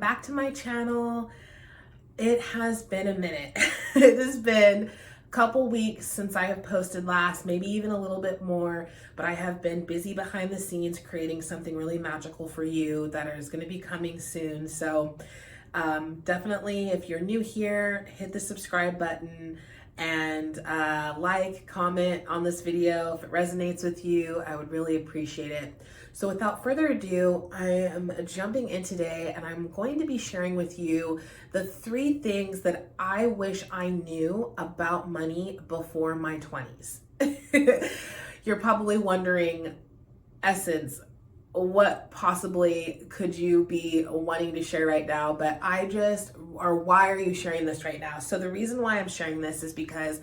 back to my channel. It has been a minute. It has been a couple weeks since I have posted last, maybe even a little bit more, but I have been busy behind the scenes creating something really magical for you that is going to be coming soon. So definitely, if you're new here, hit the subscribe button and like, comment on this video. If it resonates with you, I would really appreciate it. So without further ado, I am jumping in today and I'm going to be sharing with you the 3 things that I wish I knew about money before my 20s. You're probably wondering, Essence, what possibly could you be wanting to share right now? But why are you sharing this right now? So the reason why I'm sharing this is because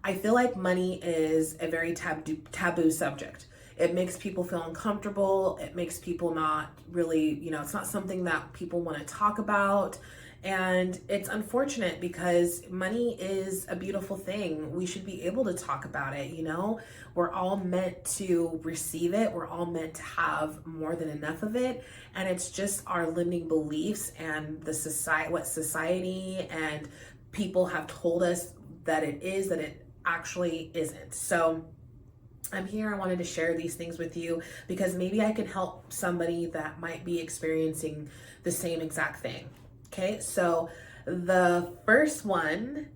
I feel like money is a very taboo subject. It makes people feel uncomfortable. It makes people not really, it's not something that people want to talk about. And it's unfortunate because money is a beautiful thing. We should be able to talk about it, We're all meant to receive it. We're all meant to have more than enough of it. And it's just our limiting beliefs and what society and people have told us that it actually isn't. So I'm here. I wanted to share these things with you because maybe I can help somebody that might be experiencing the same exact thing. Okay, so the first one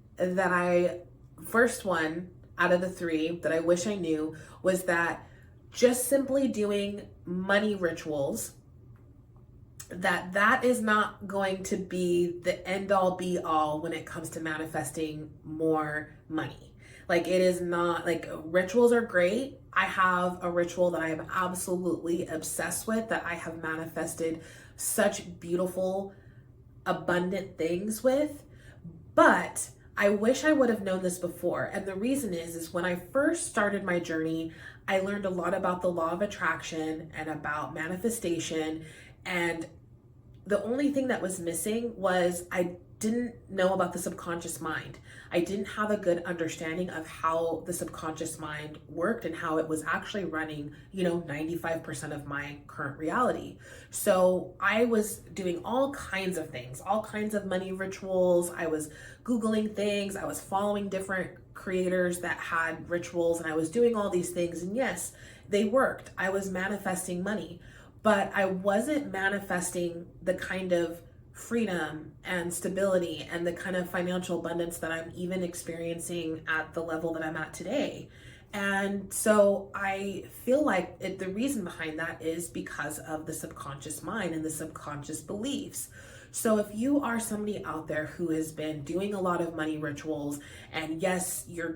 out of the 3 that I wish I knew was that just simply doing money rituals, that is not going to be the end all be all when it comes to manifesting more money. Like, it is not, like, rituals are great. I have a ritual that I am absolutely obsessed with that I have manifested such beautiful, abundant things with, but I wish I would have known this before. And the reason is when I first started my journey, I learned a lot about the law of attraction and about manifestation. And the only thing that was missing was I didn't know about the subconscious mind. I didn't have a good understanding of how the subconscious mind worked and how it was actually running, 95% of my current reality. So I was doing all kinds of things, all kinds of money rituals. I was Googling things. I was following different creators that had rituals, and I was doing all these things. And yes, they worked. I was manifesting money, but I wasn't manifesting the kind of freedom and stability and the kind of financial abundance that I'm even experiencing at the level that I'm at today. And so I feel like the reason behind that is because of the subconscious mind and the subconscious beliefs. So if you are somebody out there who has been doing a lot of money rituals, and yes, you're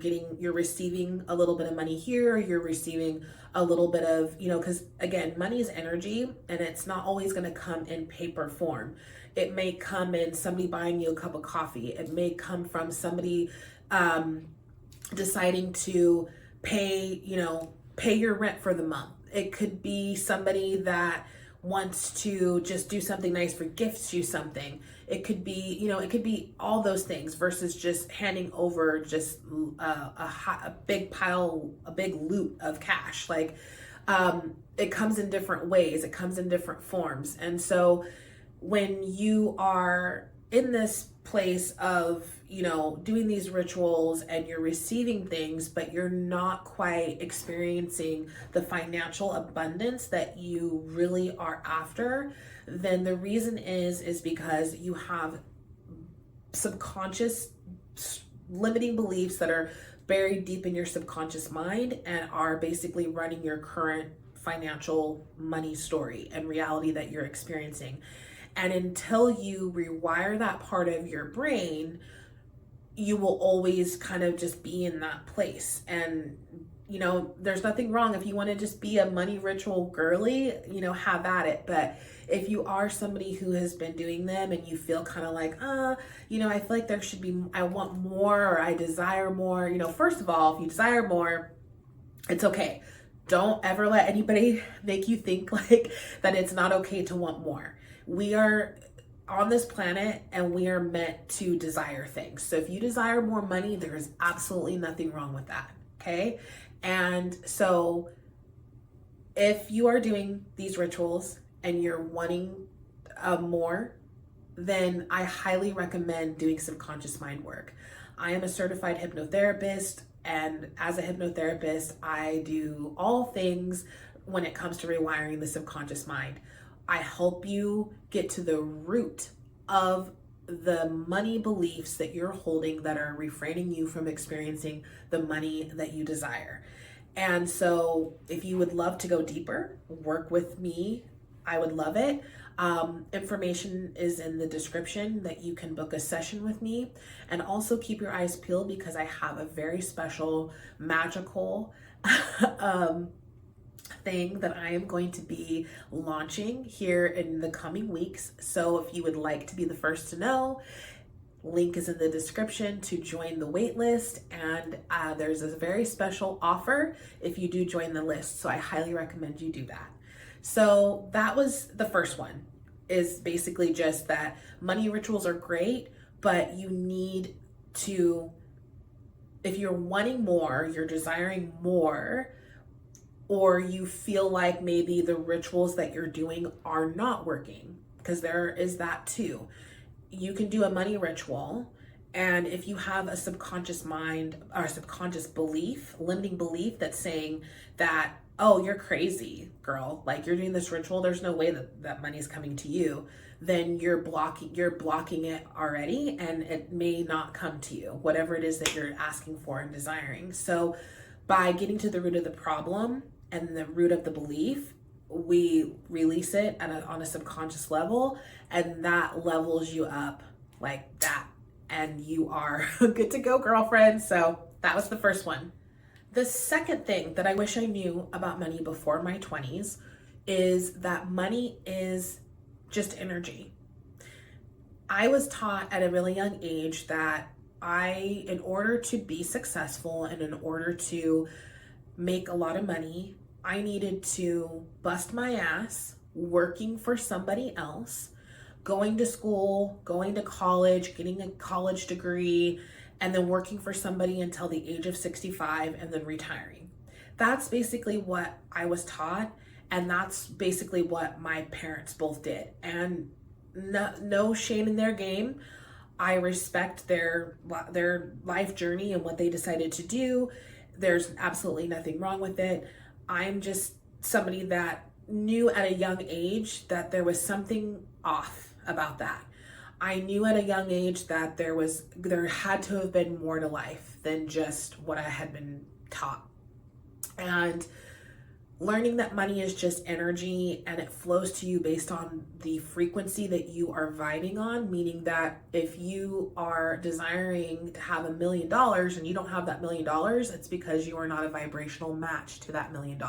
receiving a little bit of money here, you're receiving a little bit of, because again, money is energy and it's not always going to come in paper form. It may come in somebody buying you a cup of coffee. It may come from somebody deciding to pay your rent for the month. It could be somebody that wants to just do something nice for gifts you something. It could be, it could be all those things versus just handing over just a big loot of cash. Like, it comes in different ways. It comes in different forms. And so when you are in this place of, doing these rituals and you're receiving things, but you're not quite experiencing the financial abundance that you really are after, then the reason is because you have subconscious limiting beliefs that are buried deep in your subconscious mind and are basically running your current financial money story and reality that you're experiencing. And until you rewire that part of your brain, you will always kind of just be in that place. And, there's nothing wrong if you want to just be a money ritual girly, have at it. But if you are somebody who has been doing them and you feel kind of like, I feel like I want more, or I desire more, first of all, if you desire more, it's okay. Don't ever let anybody make you think like that it's not okay to want more. We are on this planet and we are meant to desire things. So if you desire more money, there is absolutely nothing wrong with that. Okay. And so if you are doing these rituals and you're wanting more, then I highly recommend doing subconscious mind work. I am a certified hypnotherapist, and as a hypnotherapist, I do all things when it comes to rewiring the subconscious mind. I help you get to the root of the money beliefs that you're holding that are refraining you from experiencing the money that you desire. And so if you would love to go deeper, work with me, I would love it. Information is in the description that you can book a session with me. And also keep your eyes peeled because I have a very special magical thing that I am going to be launching here in the coming weeks. So if you would like to be the first to know, link is in the description to join the wait list, and there's a very special offer if you do join the list. So I highly recommend you do that. So that was the first one, is basically just that money rituals are great, but you need to, if you're wanting more, you're desiring more, or you feel like maybe the rituals that you're doing are not working, because there is that too. You can do a money ritual, and if you have a subconscious mind or a subconscious belief, limiting belief that's saying that, oh, you're crazy, girl, like you're doing this ritual, there's no way that money is coming to you, then you're blocking it already, and it may not come to you, whatever it is that you're asking for and desiring. So by getting to the root of the problem and the root of the belief, we release it on a subconscious level, and that levels you up like that, and you are good to go, girlfriend. So that was the first one. The second thing that I wish I knew about money before my 20s is that money is just energy. I was taught at a really young age that in order to be successful and in order to make a lot of money, I needed to bust my ass working for somebody else, going to school, going to college, getting a college degree, and then working for somebody until the age of 65 and then retiring. That's basically what I was taught, and that's basically what my parents both did. And no shame in their game. I respect their life journey and what they decided to do. There's absolutely nothing wrong with it. I'm just somebody that knew at a young age that there was something off about that. I knew at a young age that there had to have been more to life than just what I had been taught. And learning that money is just energy and it flows to you based on the frequency that you are vibing on, meaning that if you are desiring to have $1 million and you don't have that $1 million, it's because you are not a vibrational match to that $1 million.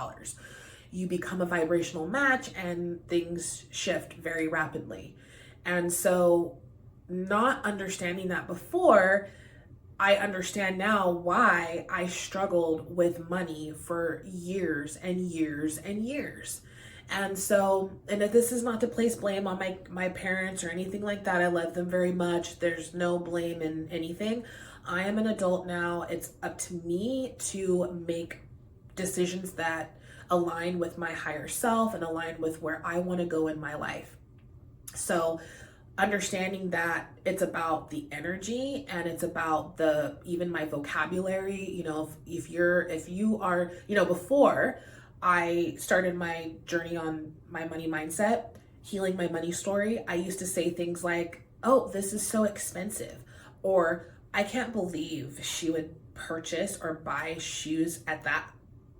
You become a vibrational match and things shift very rapidly. And so not understanding that before, I understand now why I struggled with money for years and years and years. And so, and if this is not to place blame on my parents or anything like that, I love them very much. There's no blame in anything. I am an adult now. It's up to me to make decisions that align with my higher self and align with where I want to go in my life. So understanding that it's about the energy and it's about even my vocabulary, if you are, before I started my journey on my money mindset, healing my money story, I used to say things like, oh, this is so expensive, or I can't believe she would purchase or buy shoes at that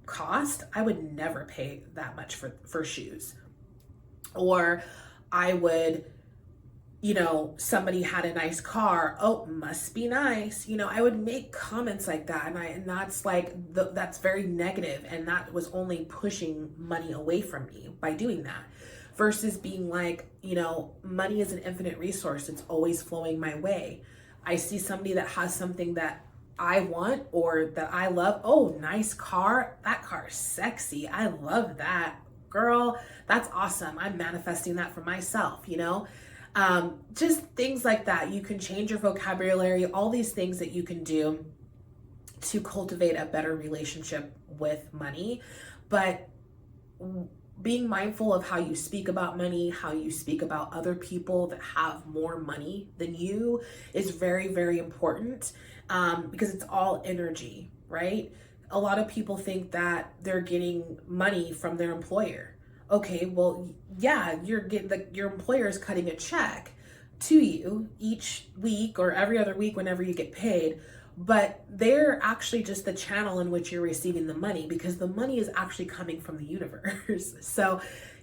cost. I would never pay that much for shoes. Or I would, somebody had a nice car. Oh, must be nice. I would make comments like that. And that's that's very negative. And that was only pushing money away from me by doing that, versus being like, money is an infinite resource. It's always flowing my way. I see somebody that has something that I want or that I love. Oh, nice car. That car is sexy. I love that. Girl, that's awesome. I'm manifesting that for myself, just things like that. You can change your vocabulary, all these things that you can do to cultivate a better relationship with money. But being mindful of how you speak about money, how you speak about other people that have more money than you is very, very important, because it's all energy, right? A lot of people think that they're getting money from their employer. Okay, well, yeah, you're getting your employer is cutting a check to you each week or every other week whenever you get paid, but they're actually just the channel in which you're receiving the money, because the money is actually coming from the universe. So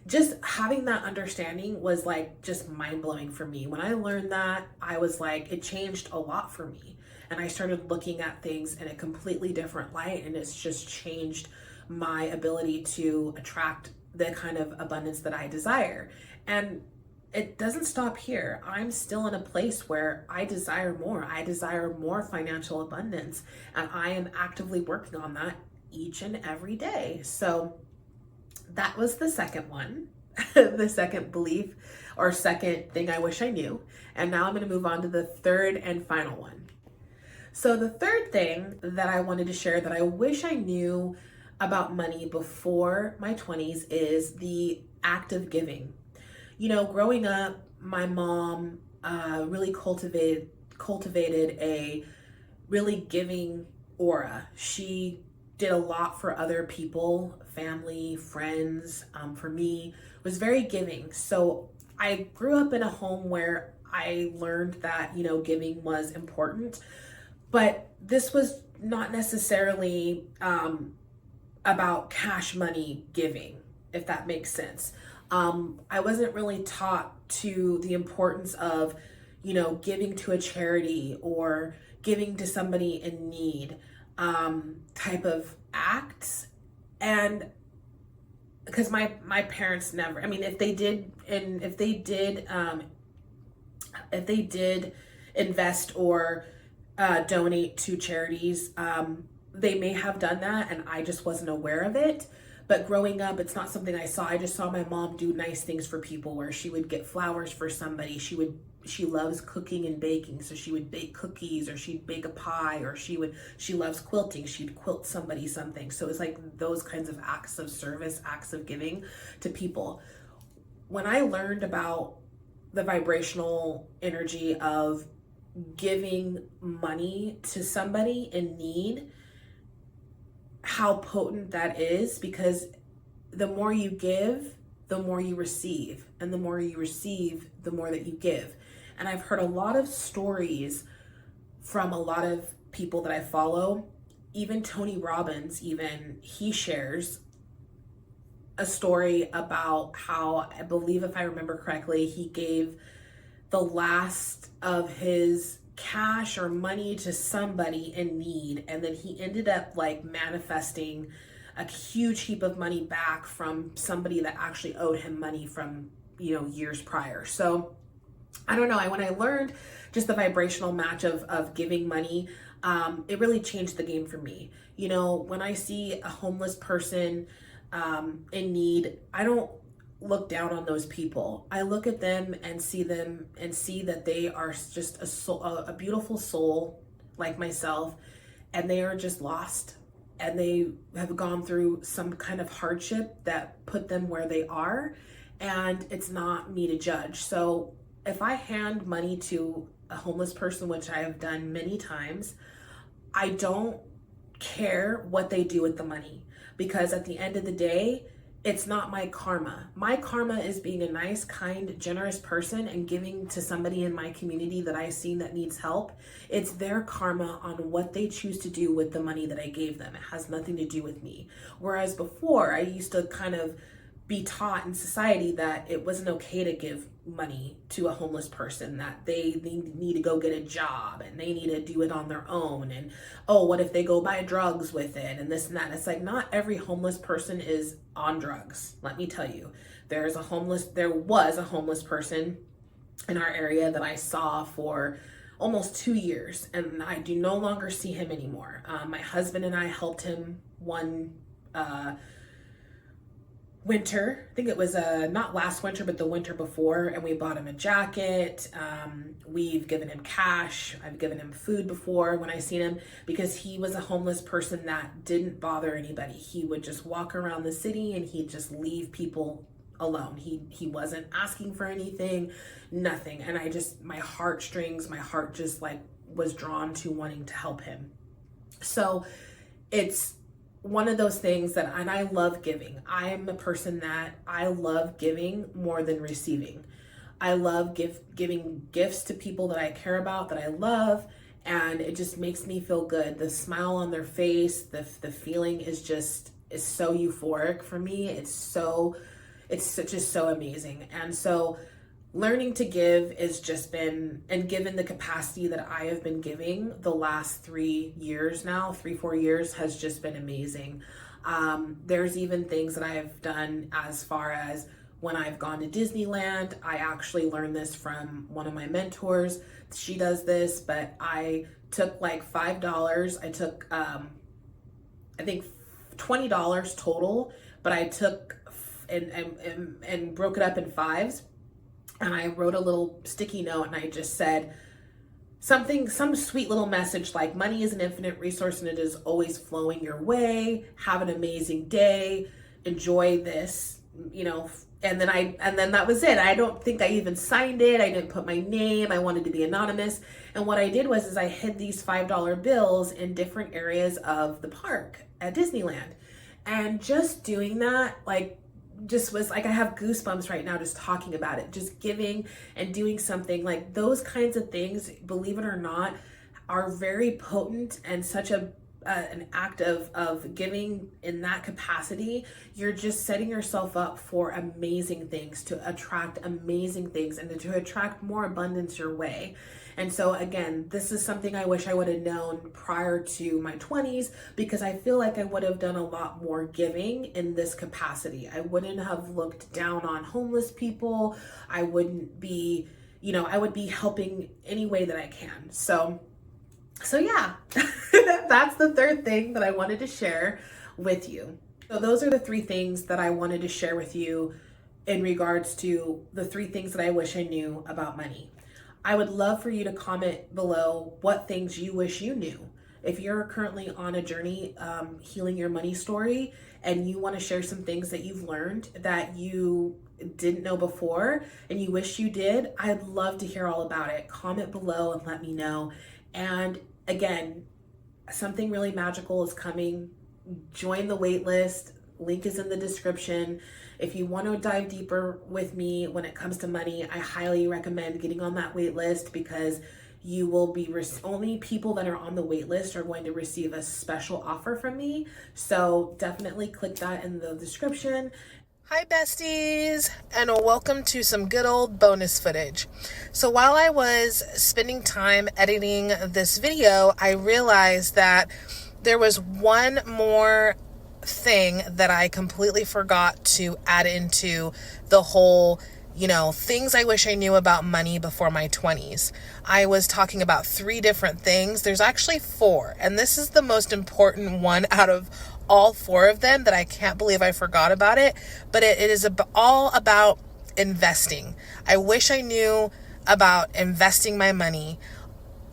just having that understanding was like just mind-blowing for me. When I learned that, I was like, it changed a lot for me, and I started looking at things in a completely different light, and it's just changed my ability to attract the kind of abundance that I desire. And it doesn't stop here. I'm still in a place where I desire more. I desire more financial abundance, and I am actively working on that each and every day. So that was the second one, the second belief or second thing I wish I knew. And now I'm going to move on to the third and final one. So the third thing that I wanted to share that I wish I knew about money before my 20s is the act of giving. You know, growing up, my mom really cultivated a really giving aura. She did a lot for other people, family, friends. For me, was very giving. So I grew up in a home where I learned that, you know, giving was important, but this was not necessarily about cash money giving, if that makes sense. I wasn't really taught to the importance of, you know, giving to a charity or giving to somebody in need, type of acts. And because my parents never, I mean, if they did invest or donate to charities, they may have done that and I just wasn't aware of it. But growing up, it's not something I saw. I just saw my mom do nice things for people, where she would get flowers for somebody. She loves cooking and baking, so she would bake cookies, or she'd bake a pie, or she loves quilting. She'd quilt somebody something. So it's like those kinds of acts of service, acts of giving to people. When I learned about the vibrational energy of giving money to somebody in need, how potent that is, because the more you give, the more you receive, and the more you receive, the more that you give. And I've heard a lot of stories from a lot of people that I follow. Even Tony Robbins, even he shares a story about how, I believe if I remember correctly, he gave the last of his cash or money to somebody in need, and then he ended up like manifesting a huge heap of money back from somebody that actually owed him money from, you know, years prior. So I don't know, when I learned just the vibrational match of giving money, it really changed the game for me. You know, when I see a homeless person in need, I don't look down on those people. I look at them and see that they are just a beautiful soul like myself, and they are just lost, and they have gone through some kind of hardship that put them where they are, and it's not me to judge. So if I hand money to a homeless person, which I have done many times, I don't care what they do with the money, because at the end of the day, it's not my karma. My karma is being a nice, kind, generous person and giving to somebody in my community that I've seen that needs help. It's their karma on what they choose to do with the money that I gave them. It has nothing to do with me. Whereas before, I used to kind of be taught in society that it wasn't okay to give money to a homeless person, that they need to go get a job and they need to do it on their own, and oh, what if they go buy drugs with it, and this and that. It's like, not every homeless person is on drugs. Let me tell you, there was a homeless person in our area that I saw for almost 2 years, and I do no longer see him anymore. My husband and I helped him one winter. I think it was not last winter, but the winter before, and we bought him a jacket. We've given him cash. I've given him food before when I seen him, because he was a homeless person that didn't bother anybody. He would just walk around the city and he'd just leave people alone. He wasn't asking for anything, nothing. And my heart just like was drawn to wanting to help him. So it's one of those things and I love giving. I am a person that I love giving more than receiving. I love giving gifts to people that I care about, that I love, and it just makes me feel good. The smile on their face, the feeling is so euphoric for me. It's just so amazing. And so learning to give is just been, and given the capacity that I have been giving the last 4 years, has just been amazing. There's even things that I have done as far as when I've gone to Disneyland. I actually learned this from one of my mentors. She does this, but I took like $5. I took, I think $20 total, but I took and broke it up in fives. And I wrote a little sticky note and I just said some sweet little message like, money is an infinite resource and it is always flowing your way. Have an amazing day. Enjoy this, and then that was it. I don't think I even signed it. I didn't put my name. I wanted to be anonymous. And what I did was I hid these $5 bills in different areas of the park at Disneyland. And just doing that, just was like, I have goosebumps right now just talking about it. Just giving and doing something like those kinds of things, believe it or not, are very potent, and such an act of giving in that capacity. You're just setting yourself up for amazing things, to attract amazing things, and to attract more abundance your way. And so again, this is something I wish I would have known prior to my 20s, because I feel like I would have done a lot more giving in this capacity. I wouldn't have looked down on homeless people. I wouldn't be, I would be helping any way that I can. So yeah, that's the third thing that I wanted to share with you. So those are the 3 things that I wanted to share with you in regards to the 3 things that I wish I knew about money. I would love for you to comment below what things you wish you knew. If you're currently on a journey healing your money story, and you want to share some things that you've learned that you didn't know before and you wish you did, I'd love to hear all about it. Comment below and let me know. And again, something really magical is coming. Join the wait list. Link is in the description. If you want to dive deeper with me when it comes to money, I highly recommend getting on that wait list, because you will be only people that are on the wait list are going to receive a special offer from me. So definitely click that in the description. Hi besties, and welcome to some good old bonus footage. So while I was spending time editing this video, I realized that there was one more thing that I completely forgot to add into the whole, things I wish I knew about money before my 20s. I was talking about 3 different things. There's actually 4, and this is the most important one out of all 4 of them that I can't believe I forgot about it, but it is all about investing. I wish I knew about investing my money.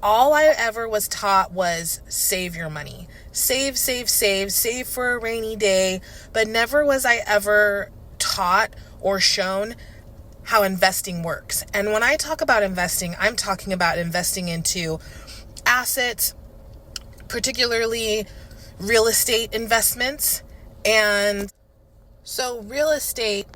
All I ever was taught was save your money. Save for a rainy day, but never was I ever taught or shown how investing works. And when I talk about investing, I'm talking about investing into assets, particularly real estate investments. And so real estate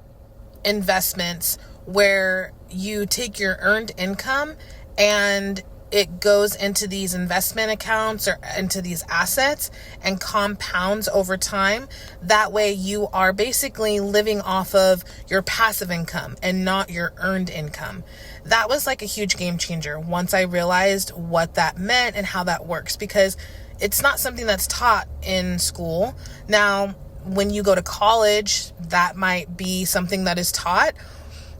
investments where you take your earned income and it goes into these investment accounts or into these assets and compounds over time. That way you are basically living off of your passive income and not your earned income. That was like a huge game changer once I realized what that meant and how that works, because it's not something that's taught in school. Now, when you go to college, that might be something that is taught,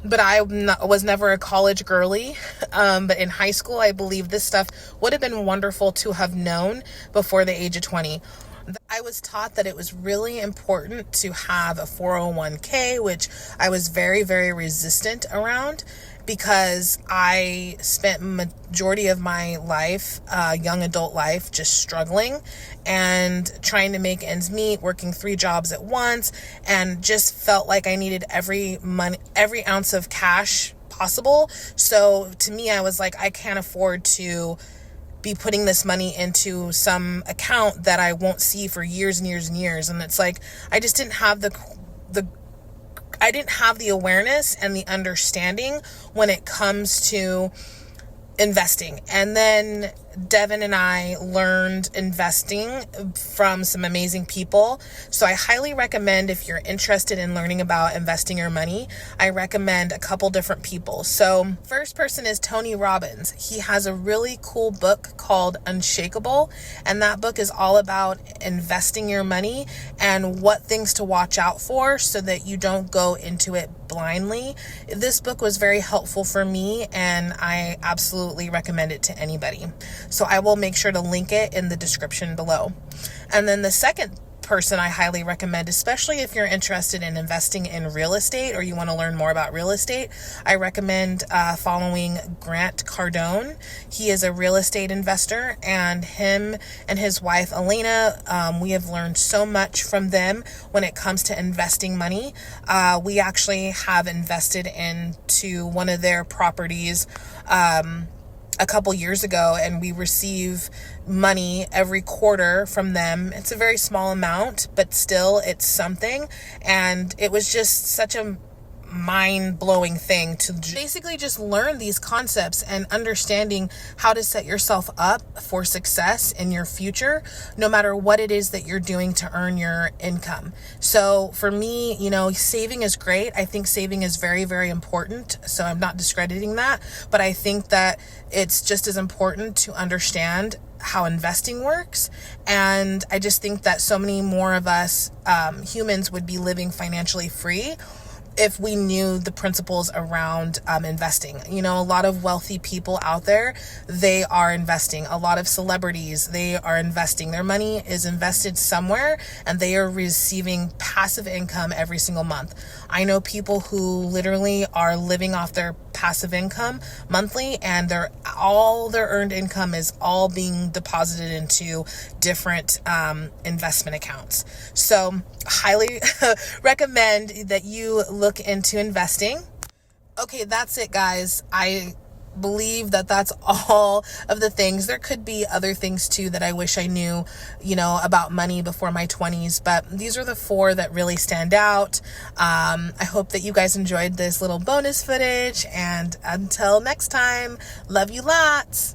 but I was never a college girly. But in high school, I believe this stuff would have been wonderful to have known before the age of 20. I was taught that it was really important to have a 401k, which I was very, very resistant around because I spent majority of my life, young adult life, just struggling and trying to make ends meet, working 3 jobs at once, and just felt like I needed every ounce of cash possible. So to me, I was like, I can't afford to be putting this money into some account that I won't see for years and years and years. And it's like, I just didn't have I didn't have the awareness and the understanding when it comes to investing. And then Devin and I learned investing from some amazing people. So I highly recommend, if you're interested in learning about investing your money, I recommend a couple different people. So first person is Tony Robbins. He has a really cool book called Unshakable. And that book is all about investing your money and what things to watch out for so that you don't go into it blindly. This book was very helpful for me, and I absolutely recommend it to anybody. So I will make sure to link it in the description below. And then the second person I highly recommend, especially if you're interested in investing in real estate or you want to learn more about real estate, I recommend following Grant Cardone. He is a real estate investor, and him and his wife Elena, we have learned so much from them when it comes to investing money. We actually have invested into one of their properties a couple years ago, and we receive money every quarter from them. It's a very small amount, but still it's something. And it was just such a mind-blowing thing to basically just learn these concepts and understanding how to set yourself up for success in your future, no matter what it is that you're doing to earn your income. So for me, saving is great. I think saving is very, very important. So I'm not discrediting that, but I think that it's just as important to understand how investing works. And I just think that so many more of us humans would be living financially free if we knew the principles around investing. A lot of wealthy people out there, they are investing. A lot of celebrities, they are investing. Their money is invested somewhere, and they are receiving passive income every single month. I know people who literally are living off their passive income monthly, and all their earned income is all being deposited into different investment accounts. So highly recommend that you look into investing. Okay, that's it, guys. I believe that that's all of the things. There could be other things too that I wish I knew, about money before my 20s, but these are the 4 that really stand out. I hope that you guys enjoyed this little bonus footage, and until next time, love you lots.